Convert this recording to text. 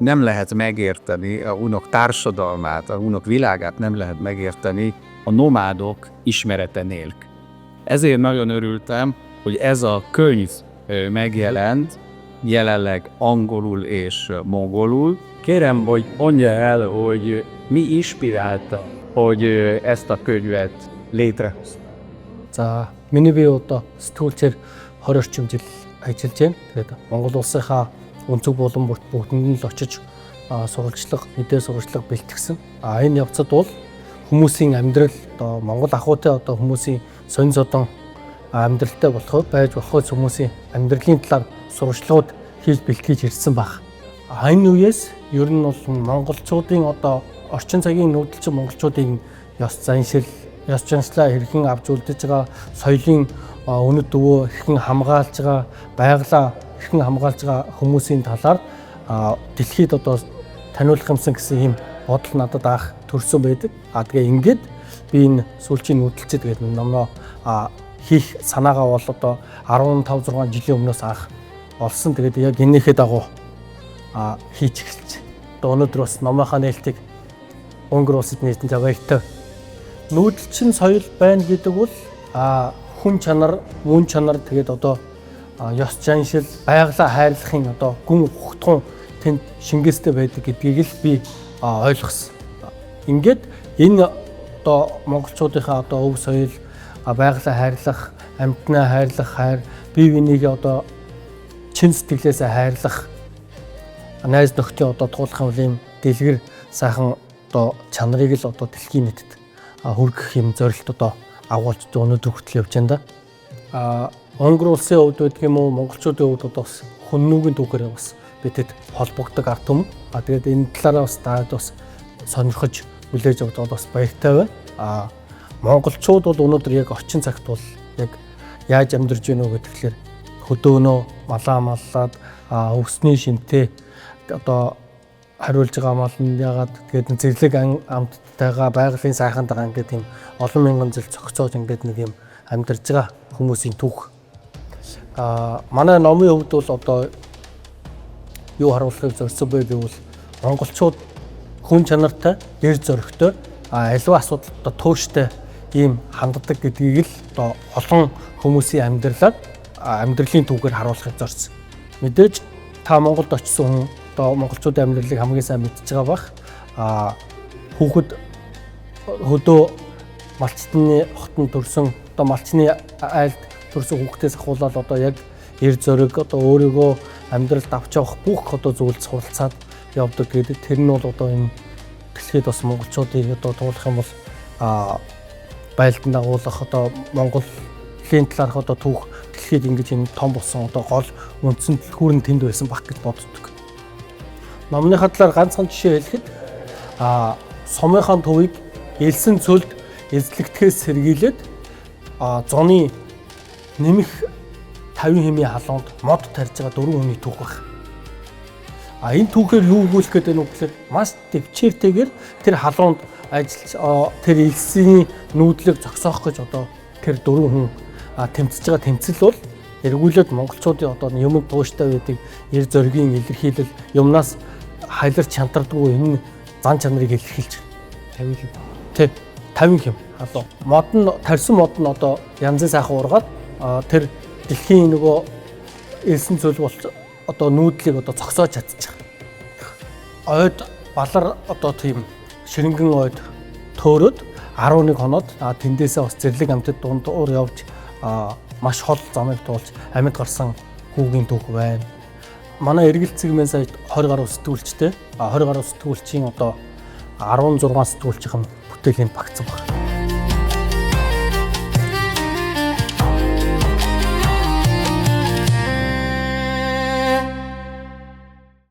nem lehet megérteni a unok társadalmát, a unok világát nem lehet megérteni a nomádok ismerete nélkül. Ezért nagyon örültem, hogy ez a könyv megjelent, jelenleg angolul és mongolul. Kérem, hogy mondja el, hogy mi inspirálta, hogy ezt a könyvet létrehozta. За, миний бие одоо сэтгүүлчээр 20 орчим жил ажиллаж байна. Тэгээд Монгол улсынхаа өнцөг булан бүгдэнд нь л очиж сурвалжлага, мэдээ сурвалжлага бэлтгэсэн. Энэ явцад бол хүмүүсийн амьдрал одоо Монгол ахуйтай одоо хүмүүсийн сонин содон амьдралтай болоход байж болоход хүмүүсийн амьдралын талаар сурвалжлагууд хийж бэлтгэж ирсэн баг. Энэ үеэс ер нь бол монголчуудын одоо орчин цагийн нүүдэлчин монголчуудын ёс заншил, ёс заншлаа хэрхэн авч үлдэж байгаа, соёлын үнэт өвөө хэрхэн хамгаалж байгаа, байгалаа хэрхэн хамгаалж байгаа хүмүүсийн талаар дэлхийд одоо таниулах юмсан гэсэн юм бодол надад анх төрсөн байдаг. Тэгээ ингээд би энэ сүүлчийн нүүдэлцэд гэдэг номноо хийх санаагаа бол одоо 15-6 жилийн өмнөөс анх олсон. Тэгээд яг энэхээ дагуу хийж эхэлж. Одоо өнөөдөр бас номынхаа нээлтийг Унгар улсад нийтэн баяртай. Нүүдэлчин соёл байна гэдэг бол хүн чанар, мөн чанар тэгээд одоо ёс заншил, байгалаа хайрлахын одоо гүн ухтгун тэнд шингээстэй байдаг гэдгийг л би ойлгосон. Ингээд энэ одоо монголчуудынхаа одоо өв соёл, байгалаа хайрлах, амьтнаа хайрлах, бие биенийгээ одоо чин сэтгэлээсээ хайрлах, найз нөхдийн одоо туулахын үеийн дэлгэр сайхан одоо чанарыг л одоо дэлхийн нийтэд хүргэх юм зорилт одоо агуулж өнөөдөр хүртэл явж байна да. Унгар улсын хувьд байдаг юм уу, монголчуудын хувьд одоо бас хүннүүгийн түүхээр бас бидэд холбогддог ард түмэн. Тэгээд энэ талаараа бас таад бас сонирхож хүлээж аваад бас баяртай байна. Монголчууд бол өнөөдөр яг орчин цагт бол яг яаж амьдарч байна вэ гэхээр хөдөөнөө малаа маллаад өвсний шинтэй одоо хариулж байгаа мал нь ягаад тэгээд зэрлэг амттайгаа байгалийн сайхантайгаа ингээд тийм олон мянган жил цогцоож ингээд нэг юм амьдарч байгаа хүмүүсийн түүх. Манай номын хувьд бол одоо юу харуулахыг зорьсон бэ гэвэл монголчууд хүн чанартай, дэр зоригтой, аливаа асуудалтай тууштай ийм ханддаг гэдгийг л одоо олон хүмүүсийн амьдралын түүхээр харуулахыг зорьсон. Мэдээж та Монголд очсон хүн одоо монголчуудын амьдралыг хамгийн сайн мэдж байгаа бах. Хүүхэд хөдөө малчтны хотод төрсөн одоо малчны айлд төрсөн хүүхдээс ахуулаад одоо яг эр зориг одоо өөрийгөө амьдралд авч явах бүх одоо зүйлд суралцаад явдаг гэдэг. Тэр нь бол одоо энэ дэлхийд бас монголчуудыг одоо туулах юм бол байлдан дагуулах одоо Монголын талаарх одоо түүх дэлхийд ингэж юм том болсон одоо гол үндсэн түлхүүр нь тэнд байсан баг гэж боддог. Номныхаа талаар ганцхан жишээ хэлэхэд сумынхаа төвийг элсэн цөлд эзлэгдэхээс сэргийлээд зуны нэмэх 50 хэмээ халуунд мод тарьж байгаа 4 хүний түүх баг. Энэ түүхээр юу өгүүлэх гэдэг нь үгээр маш төвчээртэйгээр тэр халуунд ажиллаж тэр элсийн нүүдлийг зогсоох гэж одоо тэр 4 хүн тэмцэж байгаа тэмцэл бол эргүүлээд монголчуудын одоо юмд тууштай байдаг эр зоригийн илэрхийлэл юмнаас хайларч чантардгүй энэ зан чанарыг илэрхийлж байна. 50 хэм халуун. Мод нь тарьсан мод нь одоо янзын сайхан ургаад тэр дэлхийн нөгөө элсэн цөл бол одоо нүүдлийг одоо зогсоож чадчих. Ойд балар одоо тийм ширэнгэн ойд төөрөөд 11 хоноод тэндээсээ бас зэрлэг амтд дундуур явж маш хол замыг туулж амьд гарсан хүүгийн түүх байна. Манай эргэлцэгмэн сая 20 гаруй сэтгүүлчтэй 20 гаруй сэтгүүлчийн одоо 16 сэтгүүлчийн бүтээлийн багцсан байна.